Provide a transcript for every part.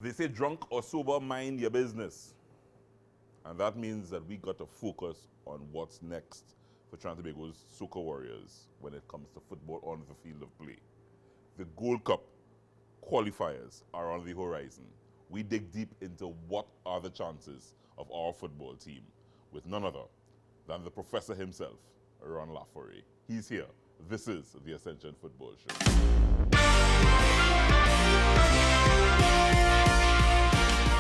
They say drunk or sober, mind your business. And that means that we got to focus on what's next for Trinbago's Soca Warriors when it comes to football on the field of play. The Gold Cup qualifiers are on the horizon. We dig deep into what are the chances of our football team with none other than the professor himself, Ron Laforet. He's here. This is the Ascension Football Show.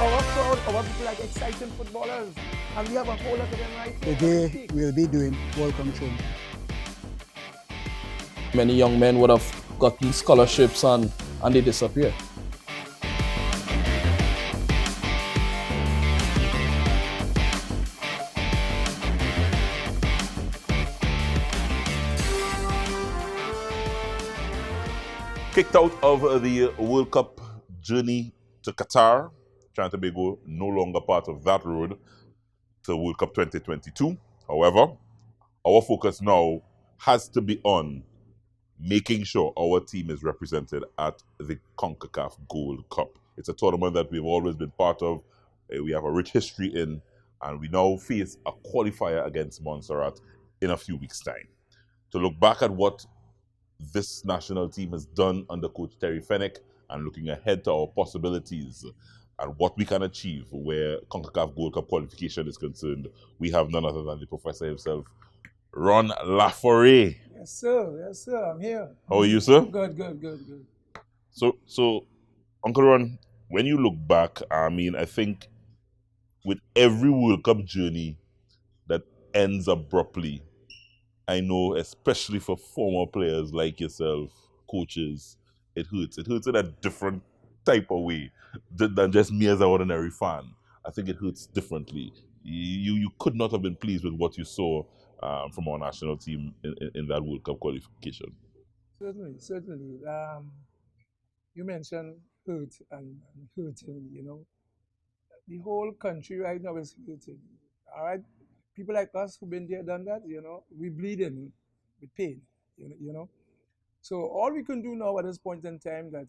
Our crowd, our people like exciting footballers, and we have a whole lot of them right here. Today we'll be doing welcome show. Many young men would have gotten scholarships and they disappear. Kicked out of the World Cup journey to Qatar, Trinbago no longer part of that road to World Cup 2022. However, our focus now has to be on making sure our team is represented at the CONCACAF Gold Cup. It's a tournament that we've always been part of. We have a rich history in, and we now face a qualifier against Montserrat in a few weeks' time. To look back at what this national team has done under Coach Terry Fenwick and looking ahead to our possibilities and what we can achieve where CONCACAF Gold Cup qualification is concerned, we have none other than the professor himself, Ron Laforet. Yes, sir. Yes, sir. I'm here. How are you, sir? Good. So, Uncle Ron, when you look back, I think with every World Cup journey that ends abruptly, I know, especially for former players like yourself, coaches, it hurts. It hurts in a different type of way than just me as an ordinary fan. I think it hurts differently. You could not have been pleased with what you saw from our national team in that World Cup qualification. Certainly. You mentioned hurt and hurting, The whole country right now is hurting. All right? People like us who've been there, done that, we bleeding with pain, So all we can do now at this point in time that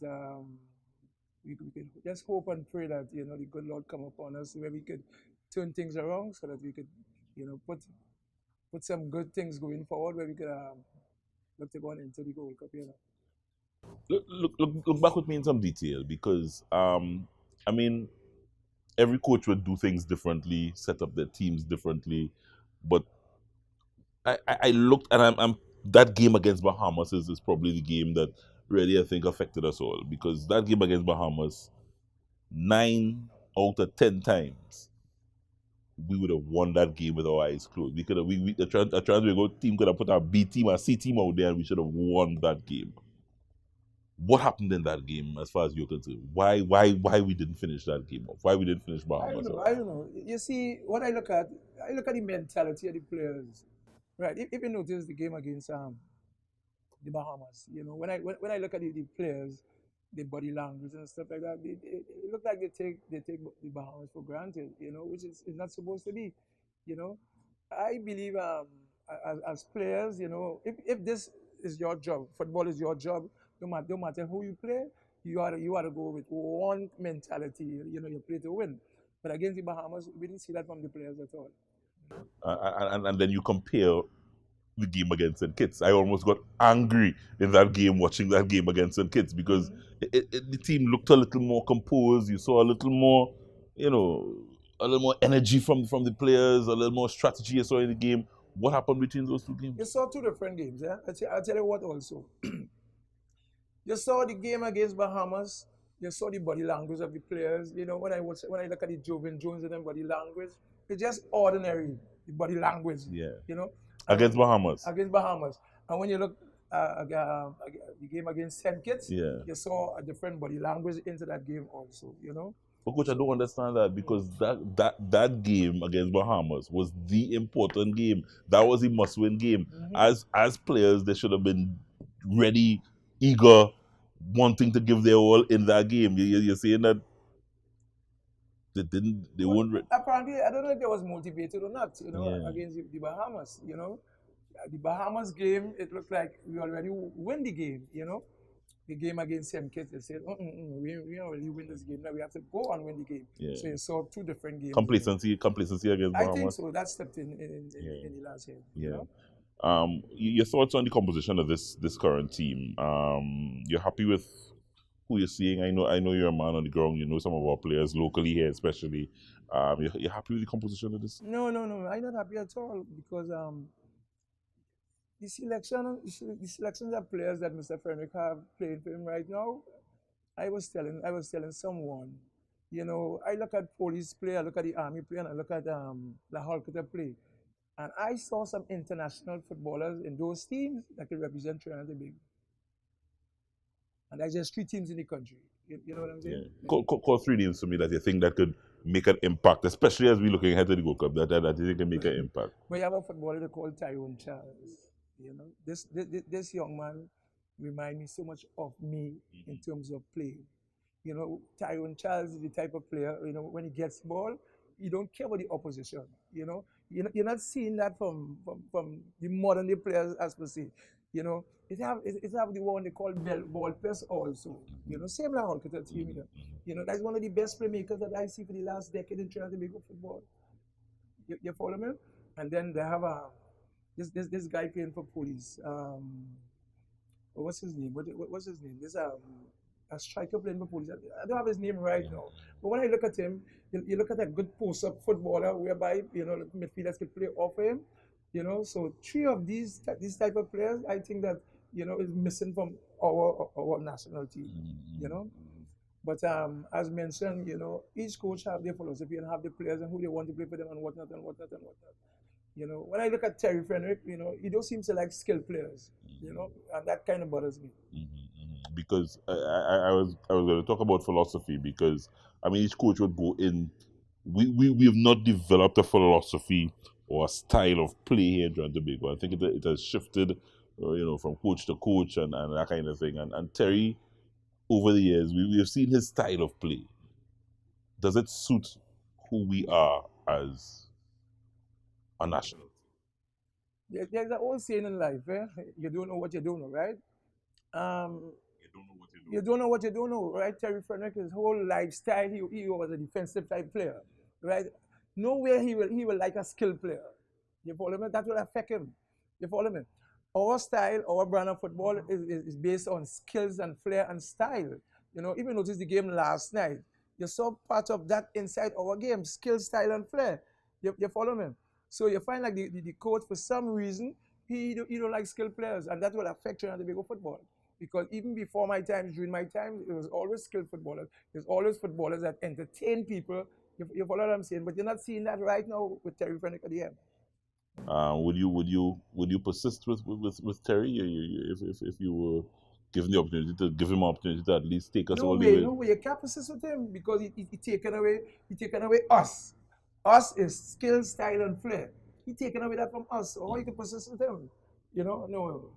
we can just hope and pray that, the good Lord come upon us where we could turn things around so that we could, put some good things going forward where we could look to go into the Gold Cup, Look back with me in some detail because, every coach would do things differently, set up their teams differently. But I looked and I'm that game against Bahamas is probably the game that really I think affected us all because that game against Bahamas, 9 out of 10 times, we would have won that game with our eyes closed. We could have the Trinbago team could have put our B team, our C team out there, and we should have won that game. What happened in that game, as far as you're concerned? Why we didn't finish that game off? Why we didn't finish Bahamas off? I don't know. You see, what I look at the mentality of the players. Right. If you notice the game against the Bahamas, when I look at the players, the body language and stuff like that, it look like they take the Bahamas for granted, which is not supposed to be. I believe as players, if this is your job, football is your job. No matter who you play, you ought to go with one mentality. You play to win. But against the Bahamas, we didn't see that from the players at all. And then you compare the game against St. Kitts. I almost got angry in that game watching that game against St. Kitts because the team looked a little more composed. You saw a little more, a little more energy from the players, a little more strategy you saw in the game. What happened between those two games? You saw two different games. Yeah? I'll tell you what also. You saw the game against Bahamas. You saw the body language of the players. When I look at the Joven Jones and them body language, it's just ordinary. The body language. Yeah. Against Bahamas. Against Bahamas. And when you look at the game against St. Kitts, Yeah. you saw a different body language into that game also. But coach, I don't understand that because that game against Bahamas was the important game. That was the must-win game. Mm-hmm. As players, they should have been ready, eager, wanting to give their all in that game. You're saying that they weren't ready. Apparently, I don't know if they was motivated or not, Yeah. against the Bahamas, The Bahamas game, it looked like we already win the game, the game against St. Kitts, they said, we don't really win this game. Now we have to go and win the game. Yeah. So you saw two different games. Complacency against I Bahamas. think so. That stepped in the last game. Yeah. You know? Your thoughts on the composition of this current team? You're happy with who you're seeing? I know you're a man on the ground. You know some of our players locally here, especially. You're happy with the composition of this? No. I'm not happy at all because the selections of players that Mr. Frederick have playing for him right now. I was telling someone, you know, I look at police play, I look at the army play, and I look at the Holcutter play. And I saw some international footballers in those teams that could represent Trinidad and Tobago. And there's just 3 teams in the country. You know what I'm saying? Yeah. Call 3 names for me that you think that could make an impact, especially as we're looking ahead to the Gold Cup, that you think can make an impact. We have a footballer called Tyrone Charles. You know, this young man reminds me so much of me in terms of play. You know, Tyrone Charles is the type of player, you know, when he gets ball, he don't care about the opposition. You know, you're not seeing that from the modern day players as per se. You know, it have the one they call ball press also. You know, same like Holcutter team here. You know, that's one of the best playmakers that I see for the last decade in Trinidad and Tobago football. You follow me? And then they have this guy playing for police. What's his name? What's his name? There's a striker playing for police. I don't have his name right now. But when I look at him, you look at a good post-up footballer whereby, you know, midfielders can play off him. You know, so 3 of these type of players, I think that, you know, is missing from our national team. You know, but as mentioned, you know, each coach have their philosophy and have the players and who they want to play for them and whatnot. You know, when I look at Terry Fenwick, you know, he don't seem to like skilled players. You know, and that kind of bothers me. Because I was going to talk about philosophy because I mean each coach would go in. We have not developed a philosophy or a style of play here in Trinidad and Tobago. I think it has shifted, you know, from coach to coach and that kind of thing. And Terry, over the years, we have seen his style of play. Does it suit who we are as a national team? There's an old saying in life, you don't know what you don't know, right? You don't know what you don't know, right? Terry Frederick, his whole lifestyle, he was a defensive type player, right? Nowhere he will like a skilled player. You follow me? That will affect him. You follow me? Our style, our brand of football is based on skills and flair and style. You know, even notice the game last night. You saw part of that inside our game, skill, style, and flair. You follow me? So you find like the coach, for some reason, he don't like skilled players, and that will affect Trinidad and Tobago football. Because even before my time, during my time, it was always skilled footballers. There's always footballers that entertain people. You follow what I'm saying? But you're not seeing that right now with Terry Fenwick at the end. Would you persist with Terry if you were given the opportunity to give him an opportunity to at least take us all the way? No way, you can't persist with him because he taken away us. Us is skill, style, and flair. He taken away that from us. So how you can persist with him? You know, no.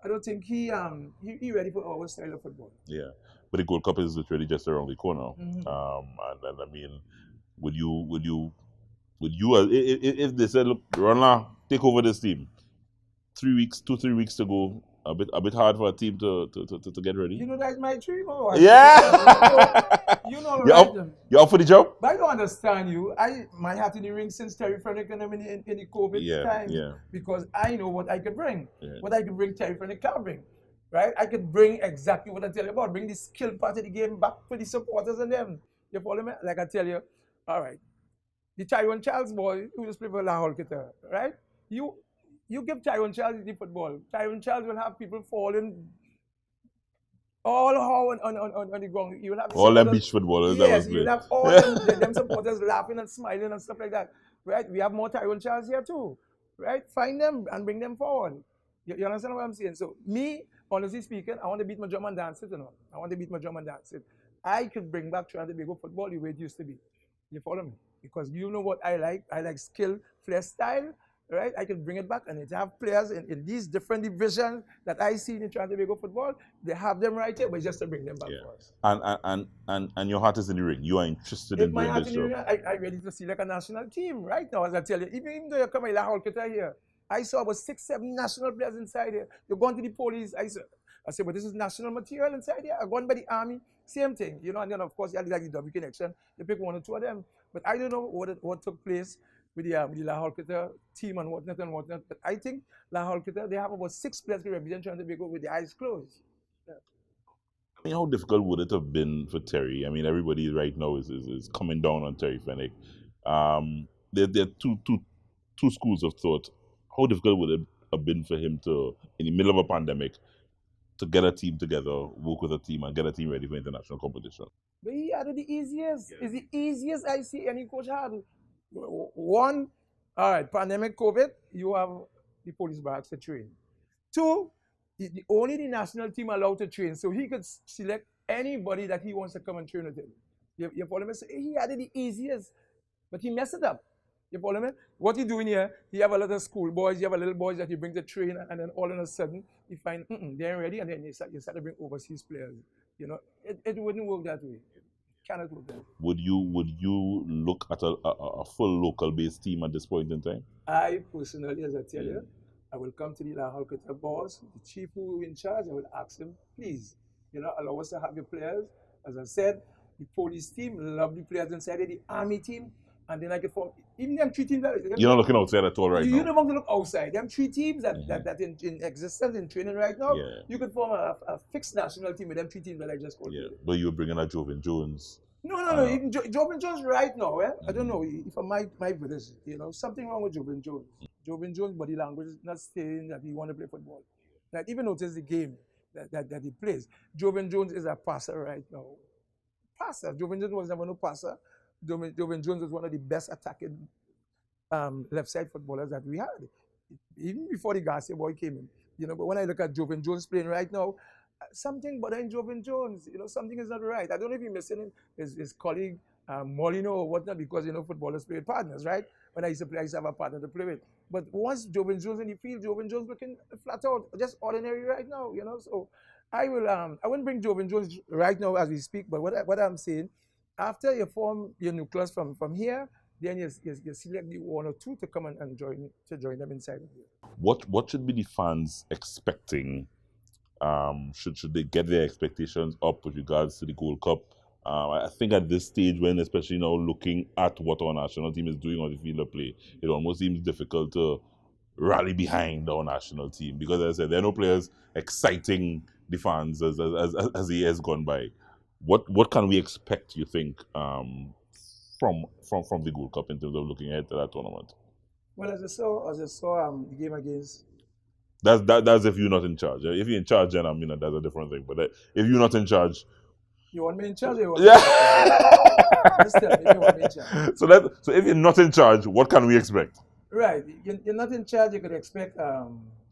I don't think he ready for our style of football. Yeah, but the Gold Cup is really just around the corner. And I mean, would you if they said, look, Ronla, take over this team, 2-3 weeks to go, a bit hard for a team to get ready. You know that's my dream, or yeah. you know you're up for the job. But I don't understand you. My hat in the ring since Terry Fenwick and them in the COVID times. Yeah. Because I know what I could bring. Yeah. What I can bring, Terry Fenwick can't bring. Right? I could bring exactly what I tell you about. Bring the skill part of the game back for the supporters and them. You follow me? Like I tell you, all right. The Tyrone Charles boy who just play for La Holcutter, right? You give Tyrone Charles the football. Tyrone Charles will have people falling all on the ground. You will have all them beach footballers. Yes, you will have all them supporters laughing and smiling and stuff like that. Right? We have more Tyrone Charles here too. Right? Find them and bring them forward. You understand what I'm saying? So me, honestly speaking, I want to beat my drum and dance it, you know. I want to beat my drum and dance it. I could bring back Trinidad and Tobago football the way it used to be. You follow me? Because you know what I like. I like skill, flair, style. Right? I can bring it back, and it have players in these different divisions that I see in Trinidad and Tobago football. They have them right here, but just to bring them back for us. And your heart is in the ring. You are interested in doing this job. I'm ready to see like a national team right now, as I tell you. Even though you come in La Holcutter here, I saw about 6-7 national players inside here. You're going to the police. I say, but this is national material inside here. I gone by the army, same thing, you know. And then of course you had like the W connection. You pick one or two of them, but I don't know what took place with the Lahore Qatar team and whatnot and whatnot. But I think Lahore Qatar, they have about 6 players to represent Trinidad and Tobago with the eyes closed. Yeah. I mean, how difficult would it have been for Terry? I mean, everybody right now is coming down on Terry Fenwick. There are two schools of thought. How difficult would it have been for him to, in the middle of a pandemic, to get a team together, work with a team, and get a team ready for international competition? But he had it the easiest. It's the easiest I see any coach had. One, all right, pandemic, COVID, you have the police barracks to train. Two, only the national team allowed to train, so he could select anybody that he wants to come and train with him. You follow me? So he had it the easiest, but he messed it up. You follow me? What you doing here, you have a lot of school boys, you have a little boys that you bring to train, and then all of a sudden, you find, they're ready, and then you start to bring overseas players. You know, it wouldn't work that way. Cannot work that way. Would you look at a full local-based team at this point in time? I personally, as I tell you, I will come to the Lahore Qatar boss, the chief who in charge, I will ask him, please, you know, allow us to have your players. As I said, the police team, lovely players inside there, the army team, and then I can form, even them 3 teams. You're not looking outside at all right now. You don't want to look outside. Them 3 teams that in existence, in training right now, you could form a fixed national team with them 3 teams that I just called. Yeah, but you're bringing a Joven Jones. No. Even Joven Jones right now, I don't know if my brothers, you know, something wrong with Joven Jones. Joven Jones' body language is not saying that he want to play football. Like, even notice the game that he plays. Joven Jones is a passer right now. Passer. Joven Jones was never no passer. Joven Jones was one of the best attacking left side footballers that we had, even before the Garcia boy came in. You know, but when I look at Joven Jones playing right now, something bothering Joven Jones. You know, something is not right. I don't know if he's missing his colleague Molino or whatnot, because you know footballers play with partners, right? When I used to play, I used to have a partner to play with. But once Joven Jones in the field, Joven Jones looking flat out, just ordinary right now. You know, so I wouldn't bring Joven Jones right now as we speak. But what I'm saying, after you form your nucleus from here, then you select the 1 or 2 to come and join them inside of here. What should be the fans expecting? Should they get their expectations up with regards to the Gold Cup? I think at this stage, when especially now looking at what our national team is doing on the field of play, it almost seems difficult to rally behind our national team, because as I said, there are no players exciting the fans as the years gone by. What can we expect, you think, from the Gold Cup in terms of looking ahead to that tournament? Well, as I saw the game against. That's if you're not in charge. If you're in charge, then that's a different thing. But if you're not in charge, you want me in charge? Or you want me in charge? Just tell me if you want me in charge. So if you're not in charge, what can we expect? Right, you're not in charge. You could expect.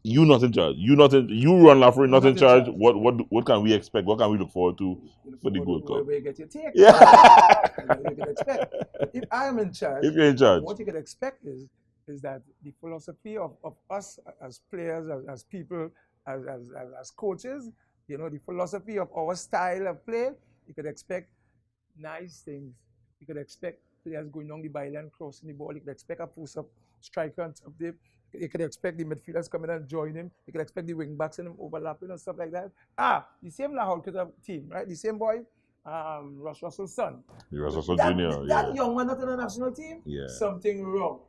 You not in charge. You run Lafroy, not in charge. What can we expect? What can we look forward to for the Gold Cup? Where you get your take. Yeah. You can expect. If I am in charge, if you're in charge, what you can expect is that the philosophy of us as players, as people, as coaches, you know, the philosophy of our style of play, you could expect nice things. You could expect players going down the byline, crossing the ball. You could expect a post-up striker on top there. You could expect the midfielders coming and join him. You could expect the wing backs and them overlapping and stuff like that. The same Lahore Qatar team, right? The same boy, Russell's son. Russell Jr. That young man not in the national team. Yeah. Something wrong.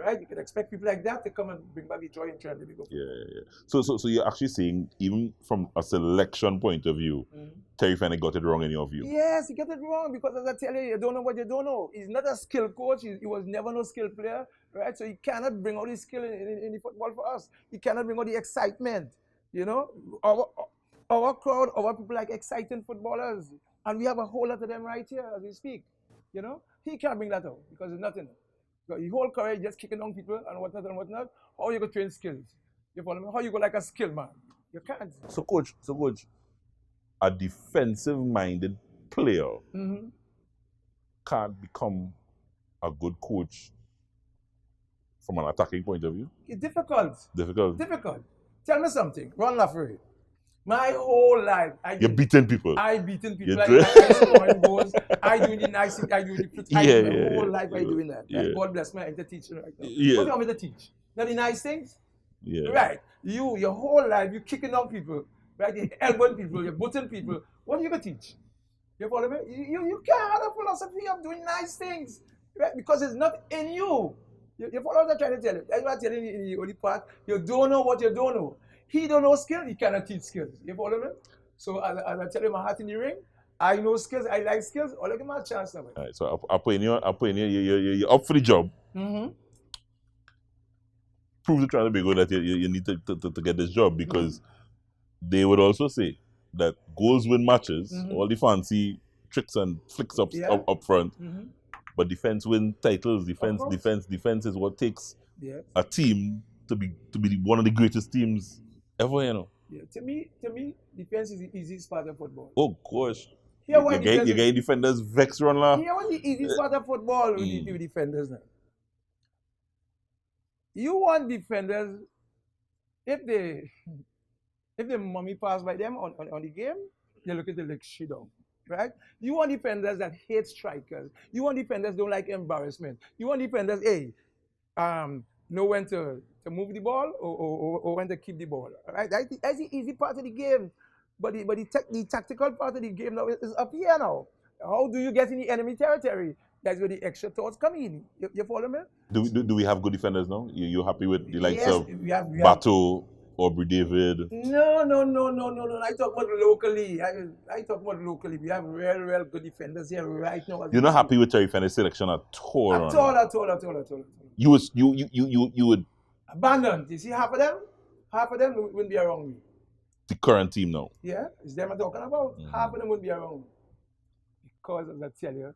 Right, you can expect people like that to come and bring back the joy in Trinidad. Yeah. So you're actually saying, even from a selection point of view, Terry Fenwick got it wrong in your view? Yes, he got it wrong, because as I tell you, you don't know what you don't know. He's not a skilled coach. He was never no skilled player, right? So he cannot bring out his skill in the football for us. He cannot bring out the excitement. You know, our crowd, our people like exciting footballers, and we have a whole lot of them right here as we speak. You know, he can't bring that out because there's nothing. The whole career just kicking on people and whatnot. How you go train skills? You follow me? How you go like a skill man? You can't. So coach, a defensive-minded player can't become a good coach from an attacking point of view? It's difficult. Difficult. Tell me something. Ron Lafroy. My whole life, you're beating people. I beating people. I scoring goals. I doing the nice thing. I doing the pretty. My whole life I doing that. Yeah. God bless me. I'm the teacher right now. Yeah. What do you want me to teach? Not the nice things? Yeah. Right. Your whole life, you kicking on people. right? You're elbowing people, you're butting people. What are you going to teach? You follow me? You can't have a philosophy of doing nice things, right? Because it's not in you. You follow what I'm trying to tell you? That's what I'm telling you in the only part. You don't know what you don't know. He don't know skills, he cannot teach skills. You follow me? So as I tell you, my heart in the ring, I know skills, I like skills. I'll give my chance now. All right, so I'm putting you're up for the job. Mm-hmm. Prove to try to be good that you need to get this job because they would also say that goals win matches, all the fancy tricks and flicks up front, but defense win titles. Defense is what takes a team to be one of the greatest teams ever. You know. Yeah. To me, defense is the easiest part of football. Oh gosh. Here, You get defenders vex run la. Here, what the easiest part of football with the defenders now. You want defenders if the mummy pass by them on the game, they look at the leg shit down, right? You want defenders that hate strikers. You want defenders don't like embarrassment. You want defenders, know when to move the ball or when to keep the ball, right? That's the easy part of the game. But the tactical part of the game now is up here now. How do you get in the enemy territory? That's where the extra thoughts come in. You follow me? Do we have good defenders now? You happy with the likes Yes, of we have. Bato, Aubrey David? No. I talk about locally. I talk about locally. We have real good defenders here right now. You're not happy with Terry Fenner's selection at all? At all. You would abandon. You see half of them wouldn't be around me. The current team now. Yeah, it's them I'm talking about. Half of them wouldn't be around me. Because as I tell you,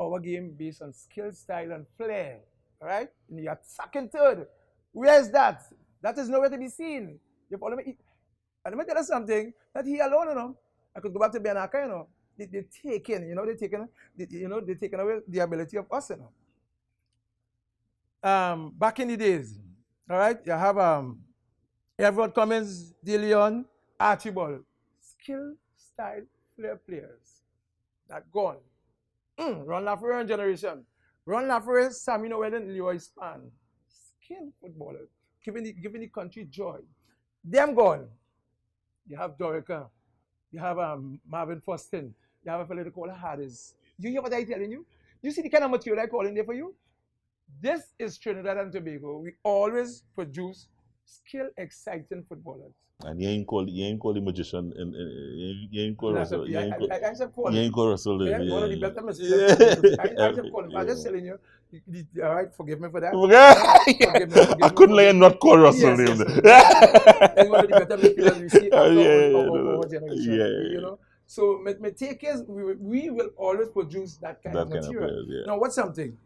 our game based on skill, style, and flair. Right? In the second, third. Where is that? That is nowhere to be seen. You follow me? And let me tell you something. That he alone, you know. I could go back to Bianca, you know. They're taking away the ability of us, you know. Back in the days, all right, you have Everett Cummins, DeLeon, Archibald. Skill, style, flair players. That gone. Ron LaFleur generation. Ron LaFleur, Sammy Noellen, Leroy Span. Skilled footballers. Giving the country joy. Them gone. You have Dorica. You have Marvin Foston. You have a fellow called Hardis. You hear what I'm telling you? You see the kind of material I call in there for you? This is Trinidad and Tobago. We always produce skilled, exciting footballers. And you ain't call the magician and you ain't call Russell. You ain't call Russell. One of the better messages. I should call him. I'm just telling you. All right, forgive me for that. I couldn't let him not call Russell. Yes. That's one of the better midfielders we see our generation. You know. So my take is we will always produce that kind of material. Now, what's something?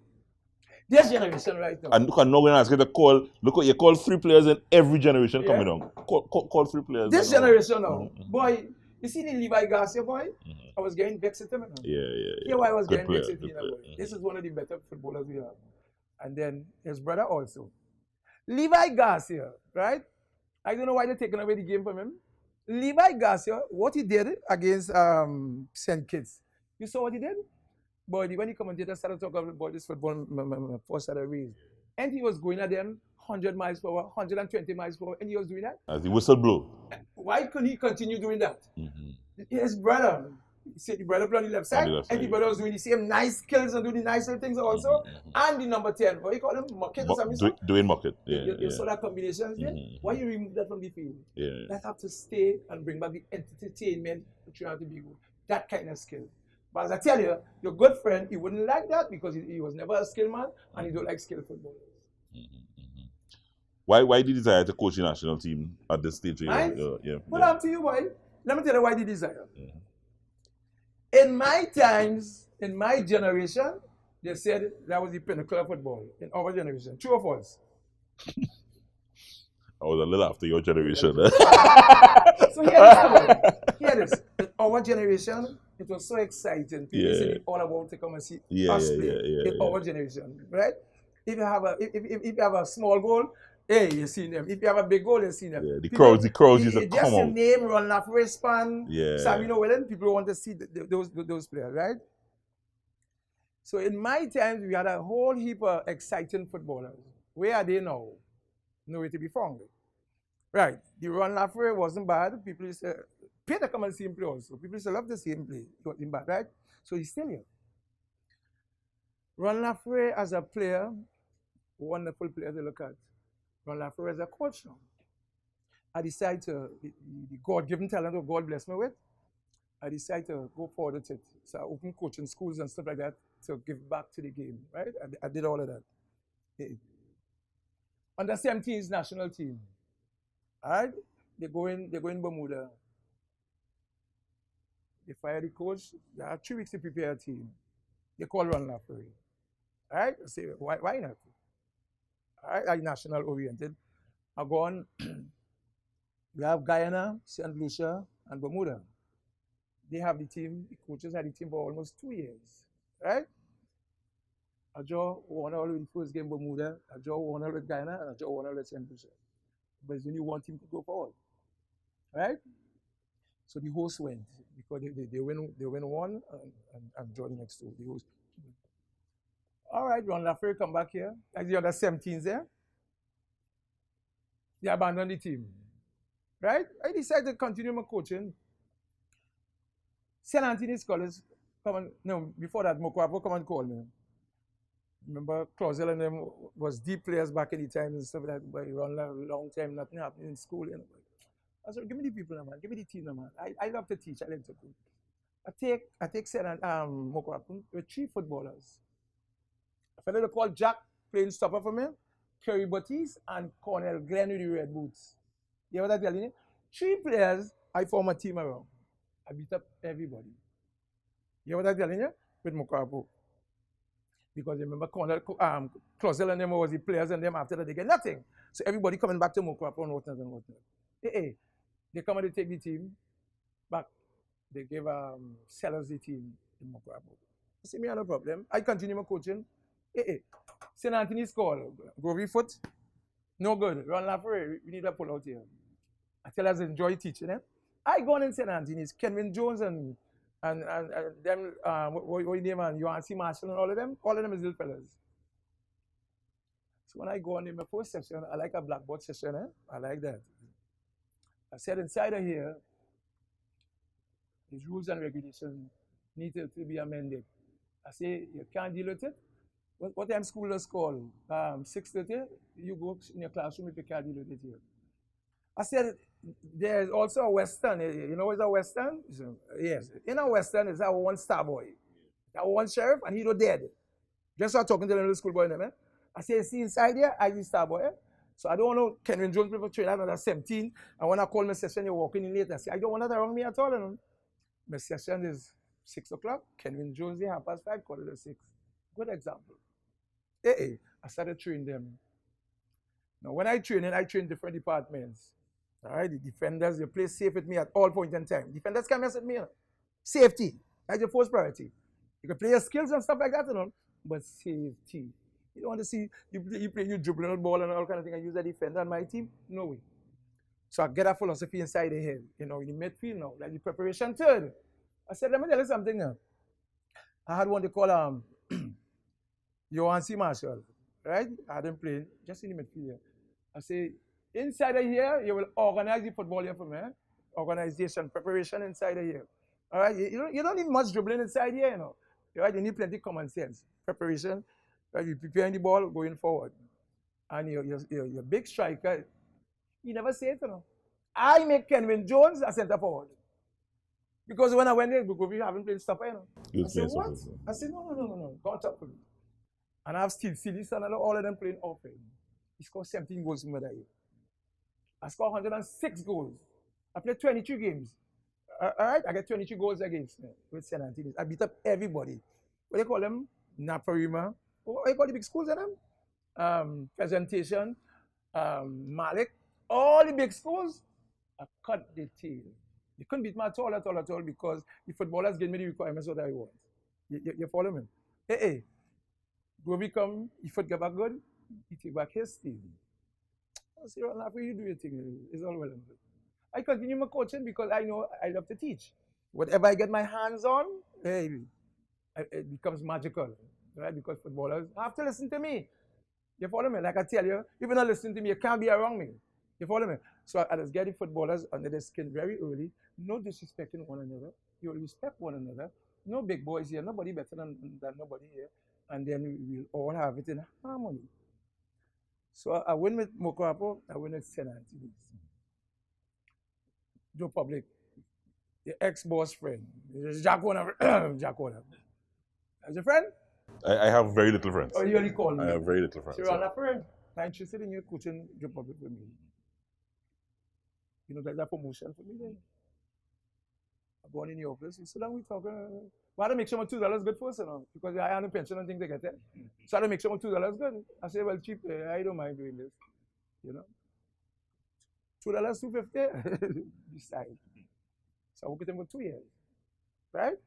This generation right now. And now when I ask you to call, look what you call 3 players in every generation coming on. Call 3 players. This generation now, boy, you see the Levi Garcia boy? I was getting vexed at him. Yeah, why I was getting vexed at him. This is one of the better footballers we have. And then his brother also. Levi Garcia, right? I don't know why they're taking away the game from him. Levi Garcia, what he did against St. Kitts, you saw what he did? But when the commentator started talking about this football, first started raised. And he was going at them 100 miles per hour, 120 miles per hour, and he was doing that. As the whistle blow. Why couldn't he continue doing that? His brother, the brother played on the left side, and the brother was doing the same nice skills and doing the nice little things also. And the number 10, what do you call him? Muckett or something? Doing Muckett, You saw that combination there? Why you remove that from the field? That have to stay and bring back the entertainment to Trinidad and Tobago. That kind of skill. But as I tell you, your good friend, he wouldn't like that because he was never a skilled man and he don't like skilled footballers. Why did you desire to coach the national team at this stage? Well, I'm to you, boy. Let me tell you why the desire. In my times, in my generation, they said that was the pinnacle of football. In our generation. True or false? I was a little after your generation. So hear this. In our generation, it was so exciting. People said all about to come and see us play in our generation, right? If you have a small goal, hey, you see them. If you have a big goal, you see them. The crowds used to come out. Just the name, Ron LaFleur, Span, Sammy Noellen, people want to see those players, right? So in my times, we had a whole heap of exciting footballers. Where are they now? Nowhere to be found. Right. The Ron Lafrey wasn't bad. People used to pay to come and see him play also. People used to love to see him play. He wasn't bad, right? So he's still here. Ron Lafrey as a player, wonderful player to look at. Ron Lafrey as a coach now. I decided to, the God-given talent of God bless me with, I decided to go forward with it. So I opened coaching schools and stuff like that to give back to the game, right? I did all of that. Yeah. Under 17's national team, all right? They go in Bermuda. They fire the coach. They have 3 weeks to prepare a team. They call Ron Lafrey. All right? I say, why not? All right? I'm national oriented. I go on. We have Guyana, St. Lucia, and Bermuda. They have the team, the coaches had the team for almost 2 years. Right? I draw 1-1 with the first game Bermuda, I draw 1-1 with Guyana, and I draw 1-1 with St. Lucia. But it's only one team to go forward. Right? So the host went because they win one and draw the next two. The host. All right, Ron Lafrey come back here. As the other 17s there. They abandoned the team. Right? I decided to continue my coaching. St. Anthony's College, before that, Mokwapo come and call me. Remember, Clausel and them was deep players back in the time and stuff like that, but run a long time, nothing happening in school. You know. I said, give me the people, man. Give me the team, man. I love to teach. I like to coach. I take St. Mokwapo with 3 footballers. A fellow called Jack playing stopper for me, Kerry Butties, and Cornell Glenn with the red boots. You know what I'm telling you? 3 players, I form a team around. I beat up everybody. You know what I'm telling you? With Mokwapo. Because remember, Clausel and them was the players, and them after that they get nothing. So everybody coming back to Mokwapo and whatnot and whatnot. They come and they take the team back. They gave Sellers the team in Mokwapo. I say, me, no problem. I continue my coaching. St. Anthony's call. Grovey Foot. No good. Ron Lafrey, we need to pull out here. I tell us enjoy teaching them. I go on in St. Anthony's, Kenvin Jones and them, what you name, and UNC Marshall and all of them is little fellas. So when I go on in my first session, I like a blackboard session, I like that. I said inside of here, these rules and regulations need to be amended. I say, you can't deal with it. What time school is called? 6:30, you go in your classroom if you can't deal with it here. I said, there's also a Western. You know what's a Western? Yes. In a Western, it's our one star boy. That one sheriff, and he was dead. Just started talking to the little schoolboy. I say, see inside here, I the star boy. So I don't know, Kenvin Jones people train another 17. And when I call my session, you're walking in late. I say, I don't want that around me at all. You know? My session is 6 o'clock. Kenvin Jones, 5:30, call it at 6. Good example. I started training them. Now, when I train different departments. All right, the defenders, they play safe with me at all points in time. Defenders can't mess with me. You know? Safety, that's your first priority. You can play your skills and stuff like that, you know, but safety. You don't want to see you dribbling the ball and all kind of thing and use a defender on my team? No way. So I get a philosophy inside the head, you know, in the midfield now, like the preparation third. I said, let me tell you something now. I had one to call UNC Marshall, right? I had him playing just in the midfield here. I say, inside of here, you will organize the football here for me. Organization, preparation inside of here. All right? You don't need much dribbling inside here, you know. Right? You need plenty of common sense. Preparation, right? You're preparing the ball going forward. And your big striker, he never say it, you know. I make Kenvin Jones a center forward. Because when I went there, we haven't played stopper, you know. I said, what? I said, no. Go on top of me. And I have Steve Silis and all of them playing off him. He scored 17 goals in that year. I scored 106 goals. I played 22 games. All right? I get 22 goals against me with St. Anthony's. I beat up everybody. What do you call them? Naparima. What do you call the big schools in them? Presentation. Malik. All the big schools. I cut the tail. You couldn't beat me at all because the footballers gave me the requirements what I want. You follow me? Grovey come, if foot get back good, he take back his team. I say, Ron Lafrey, you do your thing. It's all well and good. I continue my coaching because I know I love to teach. Whatever I get my hands on, it becomes magical, right? Because footballers have to listen to me. You follow me? Like I tell you, if you're not listening to me, you can't be around me. You follow me? So I just get the footballers under the skin very early, no disrespecting one another. You will respect one another. No big boys here, nobody better than nobody here. And then we'll all have it in harmony. So I win with Mokoapo, I win with St. Anthony's. Joe Public, the ex-boss friend. Jack Warner. Jack Warner. As your friend? I have very little friends. Oh, you only call me. I have very little friends. So you're not a friend. I'm interested in you coaching Joe Public for me. You know, there's a promotion for me then. I'm going in the office, we sit down, we talk. But I had to make sure my $2 good first, you know, because I have a pension and things like that. So I had to make sure my $2 good. I say, well, cheap, I don't mind doing this. You know? $2, $2.50, decide. So I worked with him for 2 years. Right?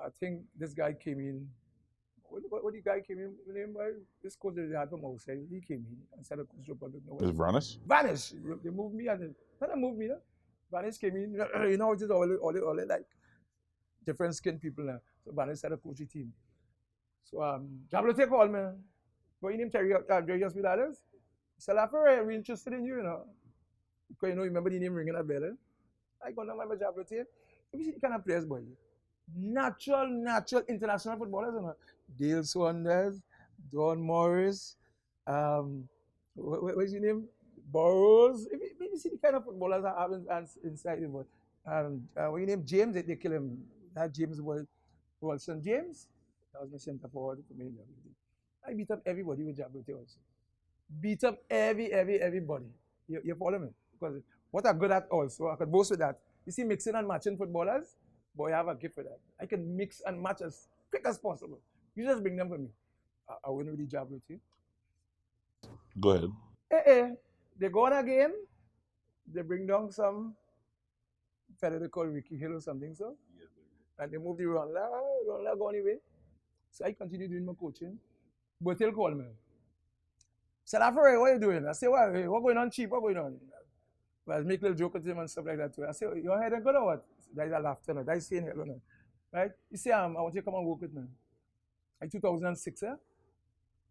I think this guy came in. What the guy came in? This coach that they had from outside, he came in and said, Coach Joe Public. Is it Vanish? Vanish. They moved me and then they moved me. Vanish came in. You know, it's just all like different skin people now. So Vanish said, coach the team. So Jablote called me. But you name Terry Hospitals? Salafere, we're interested in you, you know. Because you know, remember the name ringing a bell. I go down my Jablote. You see the kind of players, boy. Natural international footballers, you know. Dale Saunders, Don Morris, what's your name? Burrows. If you see the kind of footballers I have inside him, what you name James, they kill him. That James Wilson James, that was my center forward for me. I beat up everybody with Jablote also. Beat up everybody. You follow me? Because what I'm good at also, I could boast with that. You see, mixing and matching footballers, boy, I have a gift for that. I can mix and match as quick as possible. You just bring them for me. I win with the Jablote. Go ahead. They go on again. They bring down some fellow they call Ricky Hill or something, so. And they move the Ronla go anyway. So I continue doing my coaching. But he'll call me. Said, Afro, what are you doing? I say, what going on cheap? What going on? Well, I make little joke with him and stuff like that too. I say, your head ain't good or what? That's a laughter. No? That's saying hello. No? Right? You say, I want you to come and work with me. Like 2006, eh?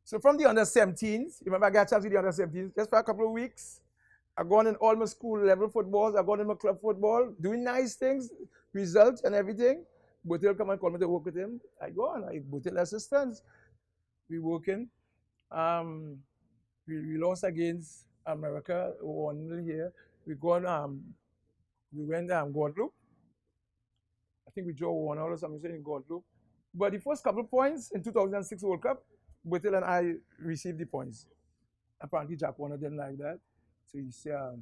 So from the under 17s, remember I got a chance with the under 17s, just for a couple of weeks. I gone in all my school level footballs, I gone in my club football, doing nice things, results and everything. Botel come and call me to work with him. I go on, I Botel assistants. We working. We lost against America 1-0 here. We went Guadeloupe. I think we drew 1 or something in Guadeloupe. But the first couple of points in 2006 World Cup, Botel and I received the points. Apparently Jack Warner didn't like that. So he said,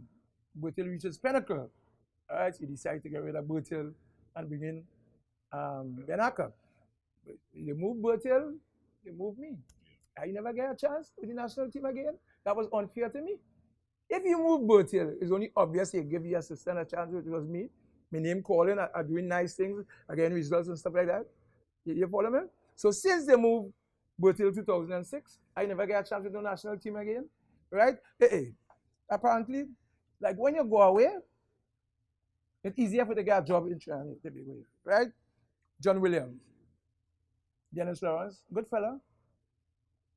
Botel reaches pinnacle. All right, so he decided to get rid of Botel and bring in Benaka. They moved Botel, they moved me. I never get a chance with the national team again. That was unfair to me. If you move Botel, it's only obvious you give the assistant a chance, which was me. My name calling, I doing nice things, again results and stuff like that. You follow me? So since they moved Botel 2006, I never get a chance with the national team again. Right? Apparently, like when you go away, it's easier for the guy to get a job in Trinidad, right? John Williams, Dennis Lawrence, good fella.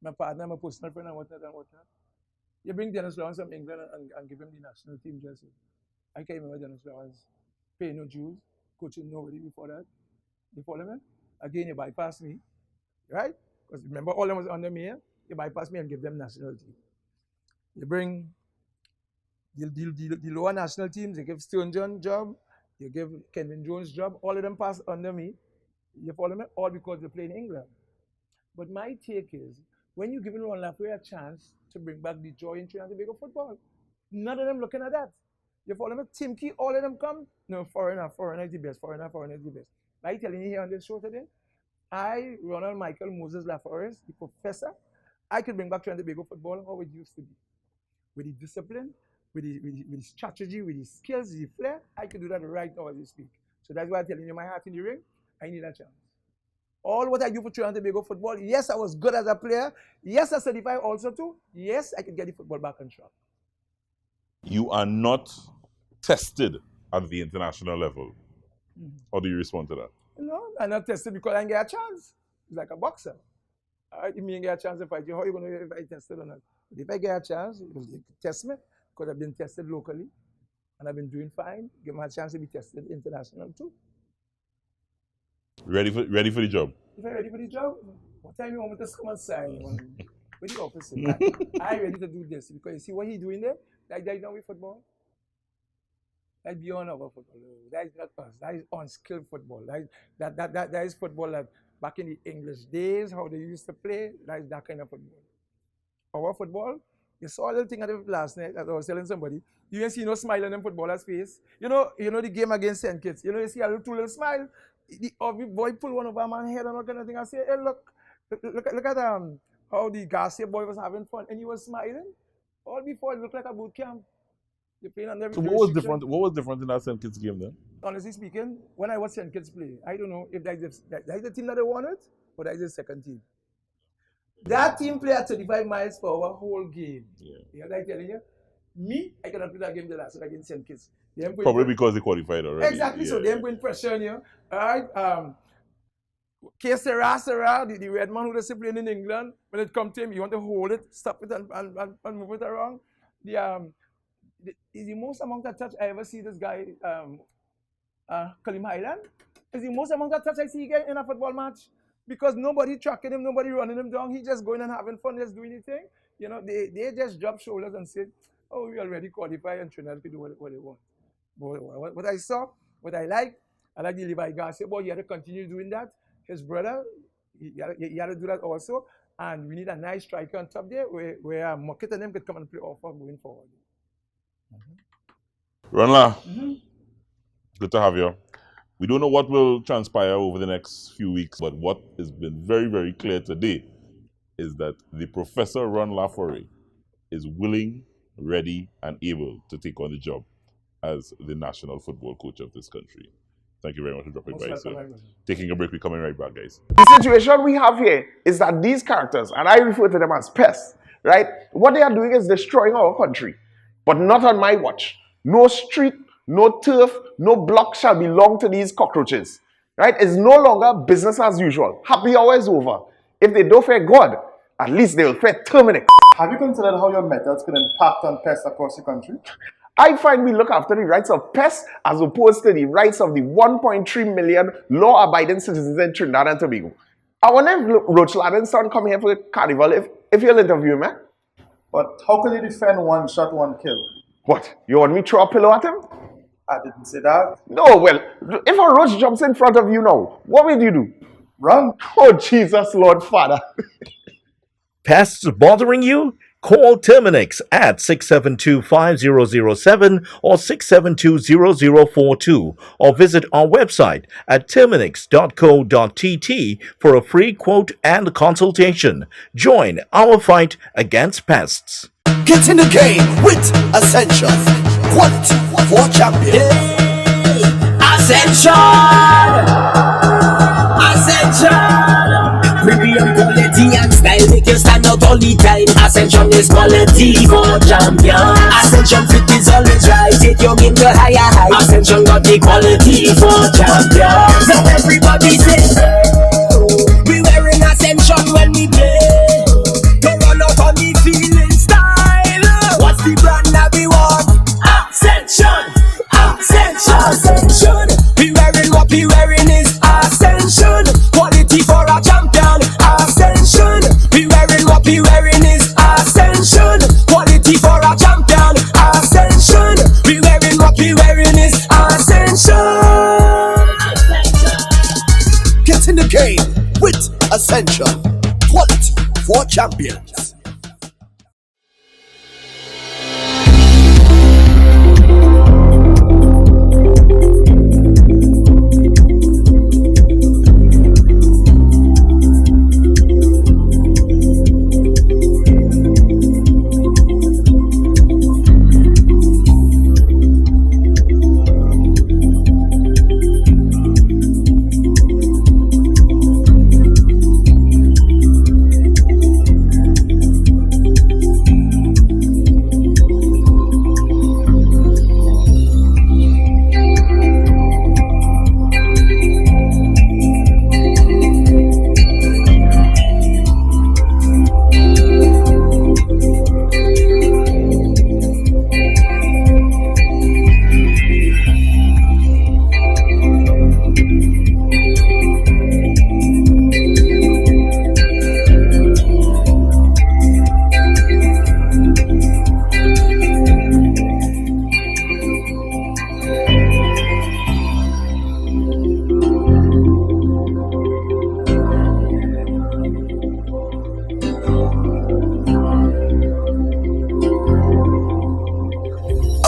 My partner, my personal friend, and whatnot. You bring Dennis Lawrence from England and give him the national team jersey. I can't remember Dennis Lawrence paying no dues, coaching nobody before that. You follow me? Again, you bypass me, right? Because remember, all of them was under me. You bypass me and give them national team. You bring the lower national teams, you give Stone John job, you give Kevin Jones job, all of them pass under me. You follow me? All because they play in England. But my take is, when you're giving Ron Lafayette a chance to bring back the joy in Trinidad and Tobago football, none of them looking at that. You follow me? Tim Key, all of them come. No, foreigner is the best. Foreigner is the best. I'm telling you here on this show today, Ronald Michael Moses LaForest, the professor, I could bring back Trinidad and Tobago football how it used to be. With the discipline, with the strategy, with the skills, the flair, I could do that right now as we speak. So that's why I'm telling you, my heart in the ring, I need a chance. All what I do for Trinidad and Tobago football, yes, I was good as a player. Yes, I certified also too. Yes, I could get the football back on track. You are not tested at the international level. How do you respond to that? No, I'm not tested because I didn't get a chance. It's like a boxer. If me get a chance to fight you, how you going to know if I tested or not? But if I get a chance, they test me because I've been tested locally and I've been doing fine. Give me a chance to be tested international too. Ready for the job? If I'm ready for the job, what time you want me to come and sign with the officer? I'm ready to do this because you see what he's doing there? That is not with football. That's beyond our football. That is not us. That is unskilled football. That is football that back in the English days, how they used to play, that is that kind of football. Our football, you saw a little thing at the last night that I was telling somebody. You didn't see no smile on them footballers' face. You know the game against St. Kitts. You see a little smile. The boy pull one over a man's head and all kind of thing. I say, hey, look at how the Garcia boy was having fun and he was smiling. All before it looked like a boot camp. They playing on So what was different? What was different in that St. Kitts game then? Honestly speaking, when I watch St. Kitts play, I don't know if that is the team that they wanted or that is the second team. That team played at 35 miles per hour whole game. Yeah. You know what I'm telling you? Me, I cannot play that game the last one against St. Kitts. Probably because they qualified already. Exactly, yeah. So they're going pressure on you. All right. Sarah, the red man who was playing in England, when it comes to him, you want to hold it, stop it, and move it around. Is the most amount of touch I ever see this guy, Kalim Highland, is the most amount of touch I see in a football match. Because nobody tracking him, nobody running him down. He just going and having fun, just doing his thing. You know, they just drop shoulders and say, oh, we already qualified and Trinidad can do what they want. But what I saw, what I like the Levi Garcia boy, he had to continue doing that. His brother, he had to do that also. And we need a nice striker on top there where Market and them could come and play off going forward. Ronla, good to have you. We don't know what will transpire over the next few weeks, but what has been very, very clear today is that the Professor Ron Laforet is willing, ready, and able to take on the job as the national football coach of this country. Thank you very much for dropping by, sir. Taking a break, we're coming right back, guys. The situation we have here is that these characters, and I refer to them as pests, right? What they are doing is destroying our country, but not on my watch. No street, no turf, no block shall belong to these cockroaches, right? It's no longer business as usual. Happy hour is over. If they don't fear God, at least they will fear Terminix. Have you considered how your methods can impact on pests across the country? I find we look after the rights of pests as opposed to the rights of the 1.3 million law-abiding citizens in Trinidad and Tobago. I wonder if Roach Ladden's son come here for the carnival if you'll interview him, eh? But how can you defend one shot, one kill? What? You want me to throw a pillow at him? I didn't say that. No, well, if a roach jumps in front of you now, what will you do? Run. Oh, Jesus, Lord Father. Pests bothering you? Call Terminix at 672-5007 or 672-0042 or visit our website at terminix.co.tt for a free quote and consultation. Join our fight against pests. Get in the game with Ascension. Quality for champions. Ascension! Ascension! Premium quality and style make you stand out all the time. Ascension is quality for champions. Ascension fit is always right. Take your game to higher heights. Ascension got the quality for champions. Now everybody say, oh, we wearing Ascension when we play. Don't run out on the feeling style. What's the brand that we want? Ascension! Ascension! Ascension! We wearing what we wearing is Ascension. Quality for a champion. Ascension. We wearing what we wearing is Ascension. Quality for a champion. Ascension. We wearing what we wearing is Ascension. Get in the game with Ascension. Quality for champions.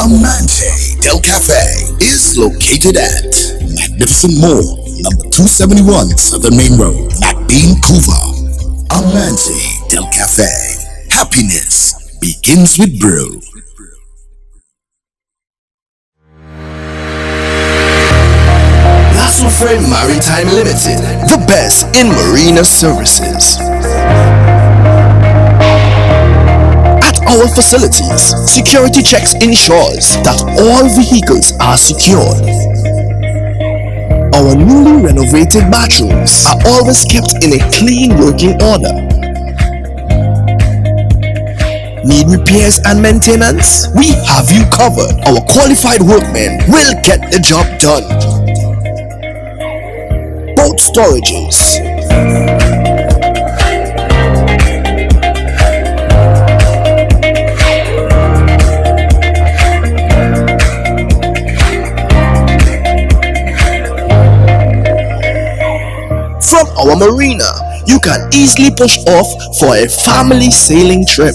Amante Del Cafe is located at Magnificent Mall, number 271 Southern Main Road, McBean, Couva. Amante Del Cafe. Happiness begins with brew. Lasso Frame Maritime Limited, the best in marina services. At our facilities, security checks ensures that all vehicles are secured. Our newly renovated bathrooms are always kept in a clean working order. Need repairs and maintenance? We have you covered. Our qualified workmen will get the job done. Boat storages. From our marina, you can easily push off for a family sailing trip.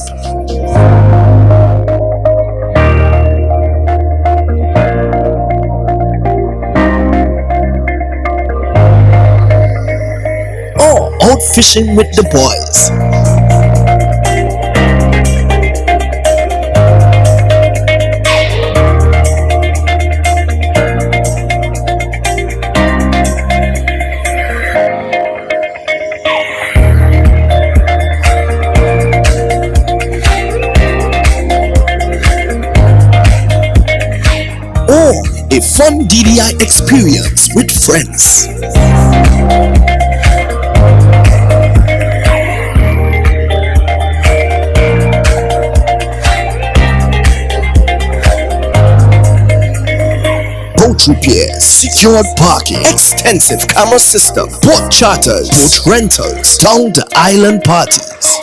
Or out fishing with the boys. Or a fun DDI experience with friends. Boat repairs, secured parking, extensive camera system, boat charters, boat rentals, down the island parties.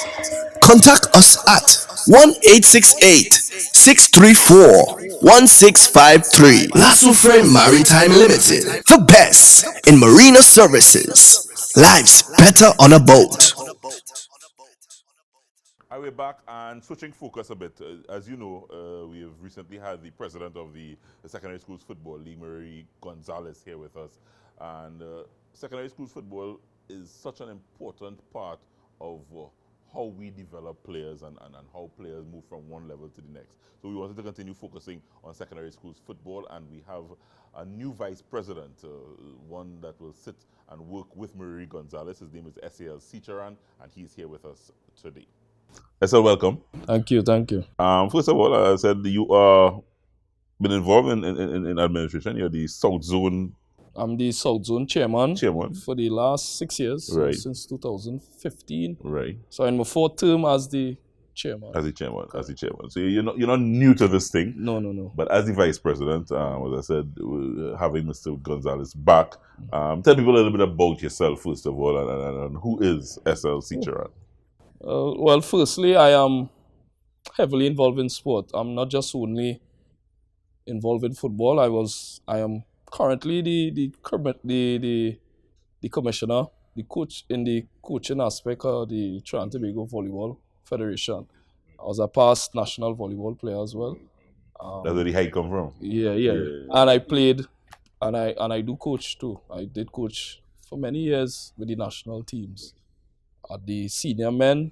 Contact us at 1-868-634-1653. Lasso Frame Maritime Limited, the best in marina services. Life's better on a boat. We're back and switching focus a bit. As you know, we have recently had the president of the Secondary Schools Football League, Marie Gonzalez, here with us. And secondary schools football is such an important part of how we develop players and how players move from one level to the next. So we wanted to continue focusing on secondary schools football, and we have a new vice president, one that will sit and work with Marie Gonzalez. His name is S.A.L. Sicharan, and he's here with us today. S.A.L., welcome. Thank you, thank you. First of all, I said you are been involved in administration. You're the South Zone. I'm the South Zone chairman Chairman. for the last 6 years, Right. since 2015. Right. So in my fourth term as the chairman. As the chairman. As the chairman. So you're not new to this thing. No. But as the vice president, as I said, having Mr. Gonzalez back, tell people a little bit about yourself first of all, and who is S.L. Sicharan? Well, firstly, I am heavily involved in sport. I'm not just only involved in football. I am currently the commissioner, the coach in the coaching aspect of the Trinidad and Tobago Volleyball Federation. I was a past national volleyball player as well. That's where the height come from. Yeah. And I played, and I do coach too. I did coach for many years with the national teams at the senior men,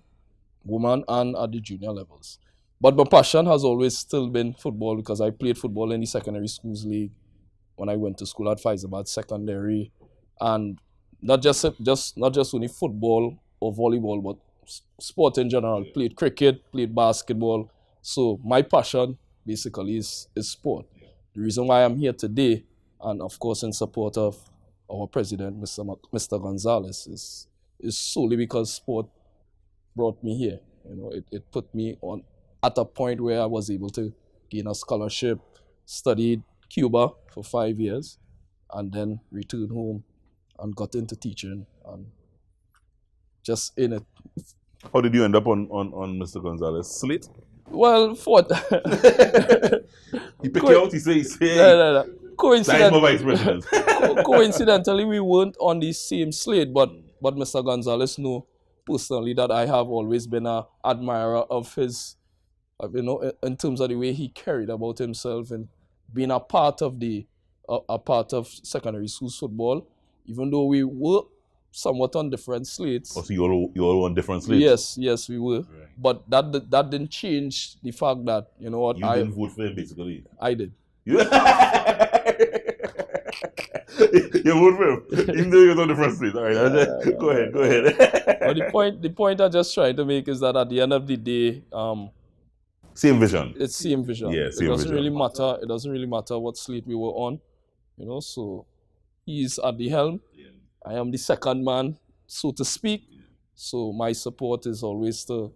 women, and at the junior levels. But my passion has always still been football, because I played football in the secondary schools league when I went to school at Faizabad Secondary, and not just only football or volleyball, but sport in general. Played cricket, played basketball. So my passion basically is sport. The reason why I'm here today, and of course in support of our president, Mr. Gonzalez, is solely because sport brought me here. It put me on at a point where I was able to gain a scholarship, studied Cuba for 5 years, and then returned home and got into teaching, and just in it. How did you end up on Mr. Gonzalez' slate? Well, for He picked you out, he says, hey, no. I'm a vice president. Coincidentally, we weren't on the same slate, but Mr. Gonzalez knew personally that I have always been an admirer of his in terms of the way he carried about himself and being a part of a part of secondary school football, even though we were somewhat on different slates. Oh, so you all on different slates? Yes, we were. Right. But that didn't change the fact that, you know what, You didn't vote for him, basically. I did. You vote for him, even though you're on different slates. All right, go ahead. But the point I'm just trying to make is that at the end of the day, Same vision. it's same vision. Yeah, It same doesn't vision. really matter. It doesn't really matter what slate we were on, you know. So he's at the helm. I am the second man, so to speak. So my support is always to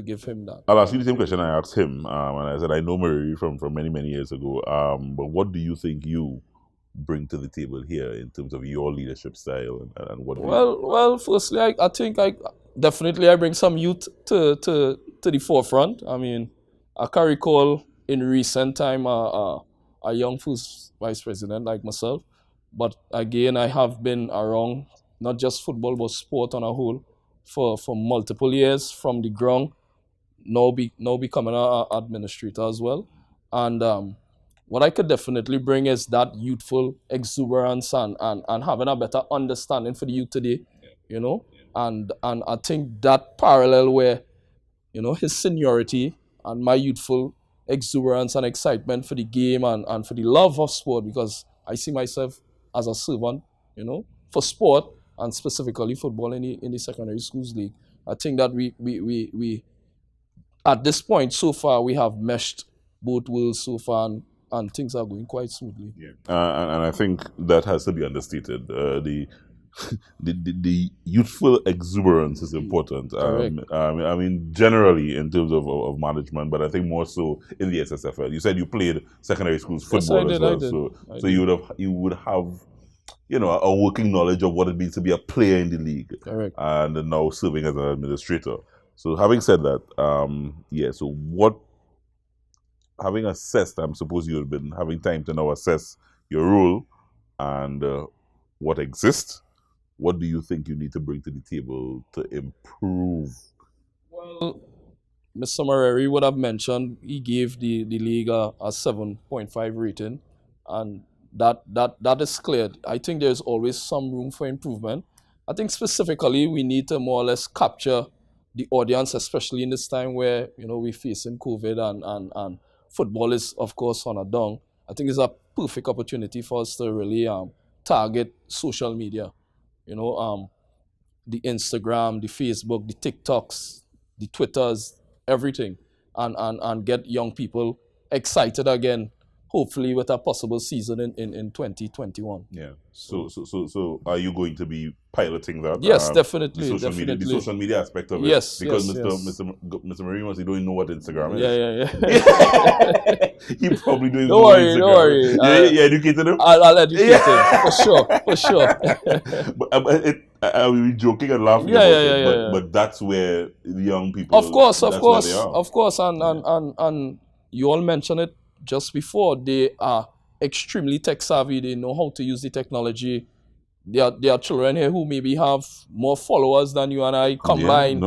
give him that. I'll ask you the same question I asked him, and I said I know Murray from many years ago. But what do you think you bring to the table here in terms of your leadership style and what? Well, firstly, I think I definitely bring some youth to the forefront. I mean, I can recall in recent time a young first vice president like myself, but again, I have been around not just football but sport on a whole for multiple years from the ground. Now becoming an administrator as well, and what I could definitely bring is that youthful exuberance and having a better understanding for the youth today, you know, and I think that parallel where, you know, his seniority and my youthful exuberance and excitement for the game and for the love of sport, because I see myself as a servant, you know, for sport and specifically football in the secondary schools league. I think that we at this point so far we have meshed both worlds so far, and things are going quite smoothly. Yeah. And I think that has to be understated. The youthful exuberance is important. I mean, generally in terms of management, but I think more so in the SSFL. You said you played secondary schools football as well, so you would have you know a working knowledge of what it means to be a player in the league, and now serving as an administrator. So having said that, so what? Having assessed, I'm supposed you have been having time to now assess your role and what exists. What do you think you need to bring to the table to improve? Well, Mr. Mareri would have mentioned he gave the league a 7.5 rating, and that is clear. I think there's always some room for improvement. I think specifically we need to more or less capture the audience, especially in this time where, you know, we're facing COVID and football is, of course, on a down. I think it's a perfect opportunity for us to really target social media. You know, the Instagram, the Facebook, the TikToks, the Twitters, everything, and get young people excited again, hopefully with a possible season in 2021. Yeah. So are you going to be piloting that? Yes, definitely. The social media aspect of it. Yes. Because yes. Mr. Marine he don't know what Instagram is. Yeah. He probably doesn't Don't know worry, Instagram. don't worry. You educated him? I'll educate him for sure. But I will be joking and laughing about it. But that's where the young people. Of course, and you all mentioned it just before. They are extremely tech savvy. They know how to use the technology. There are children here who maybe have more followers than you and I combined.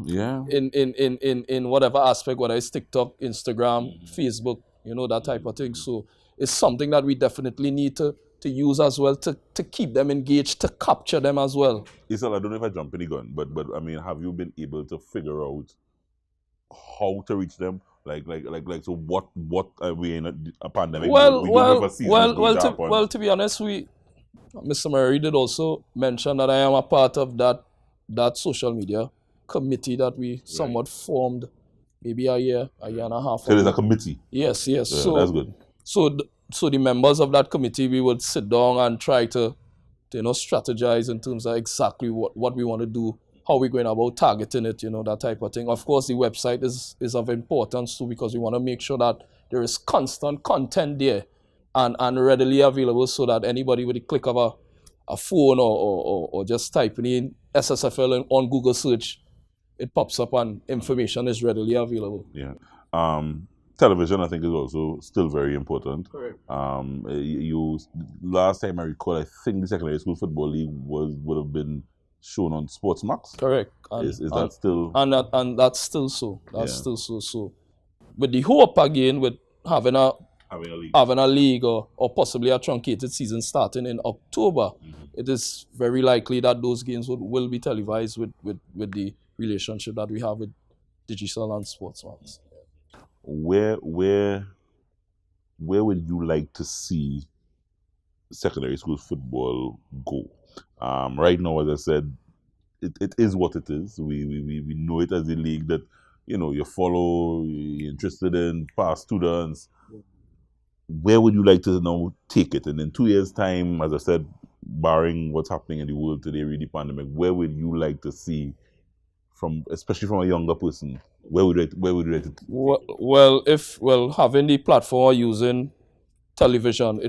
Yeah. In whatever aspect, whether it's TikTok, Instagram, Facebook, you know, that type of thing. So it's something that we definitely need to use as well to keep them engaged, to capture them as well. Isel, I don't know if I jump in the gun, but I mean, have you been able to figure out how to reach them? So what are we in a pandemic? To be honest, Mr. Murray did also mention that I am a part of that social media committee that we somewhat formed maybe a year and a half ago. So there's a committee? Yes. Yeah, so that's good. So the members of that committee, we would sit down and try to strategize in terms of exactly what we want to do, how we're going about targeting it, you know, that type of thing. Of course, the website is of importance too, because we want to make sure that there is constant content there and readily available, so that anybody with the click of a phone or just typing in SSFL on Google search, it pops up and information is readily available. Yeah. Television, I think, is also still very important. Correct. You last time I recall, I think the secondary school football league would have been shown on Sportsmax. Correct. Is that still? And that's still so. That's still so. So with the hope again with having a Having a league. or possibly a truncated season starting in October, it is very likely that those games will be televised with the relationship that we have with digital and sports ones. Where would you like to see secondary school football go? Right now, as I said, it is what it is. We know it as a league that you follow, you're interested in, past students. Where would you like to now take it? And in 2 years' time, as I said, barring what's happening in the world today, really pandemic, where would you like to see, especially from a younger person, where would you like to? Well, having the platform or using television,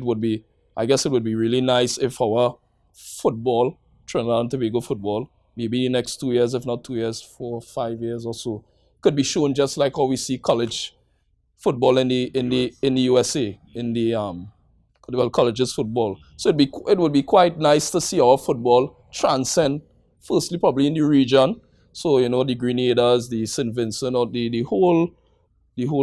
I guess it would be really nice if our football, Trinidad and Tobago football, maybe in the next 2 years, if not 2 years, 4 or 5 years or so, could be shown just like how we see college football in the USA, in the colleges football. So it would be quite nice to see our football transcend, firstly probably in the region. So the Grenadiers, the St. Vincent, or the whole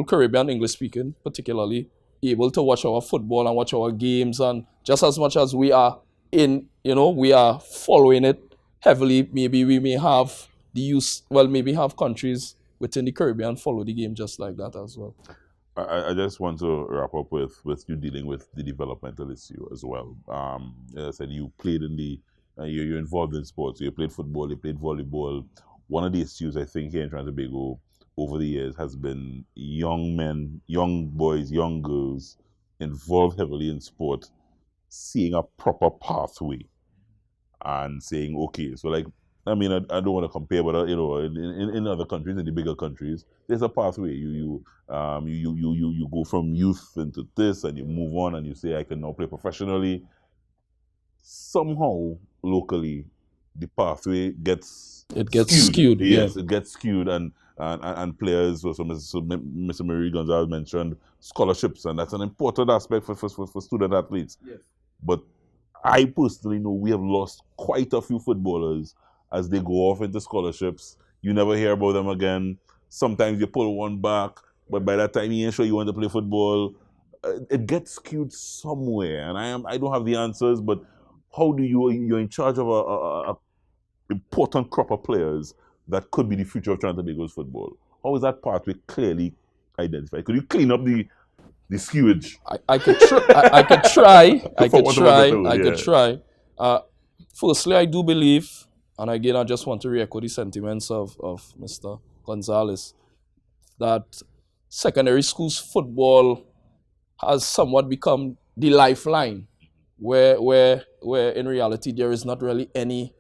Caribbean English speaking, particularly, able to watch our football and watch our games, and just as much as we are we are following it heavily, maybe we may have maybe have countries within the Caribbean follow the game just like that as well. I just want to wrap up with you dealing with the developmental issue as well. As I said, you played in you're involved in sports. You played football, you played volleyball. One of the issues I think here in Trinidad and Tobago over the years has been young men, young boys, young girls involved heavily in sport, seeing a proper pathway and saying, okay, so like, I mean, I don't want to compare, but in other countries, in the bigger countries, there's a pathway. You go from youth into this, and you move on, and you say, I can now play professionally. Somehow, locally, the pathway gets skewed. Yes, it gets skewed, and players. So Mr. Marie Gonzalez mentioned scholarships, and that's an important aspect for student athletes. Yes. But I personally know we have lost quite a few footballers as they go off into scholarships. You never hear about them again. Sometimes you pull one back, but by that time you ain't sure you want to play football. It gets skewed somewhere, and I don't have the answers. But how do you're in charge of a important crop of players that could be the future of Trinidad and Tobago's football? How is that pathway clearly identified? Could you clean up the skewage? I could try. Firstly, I do believe, and again, I just want to re-echo the sentiments of Mr. Gonzalez, that secondary schools football has somewhat become the lifeline, where in reality there is not really any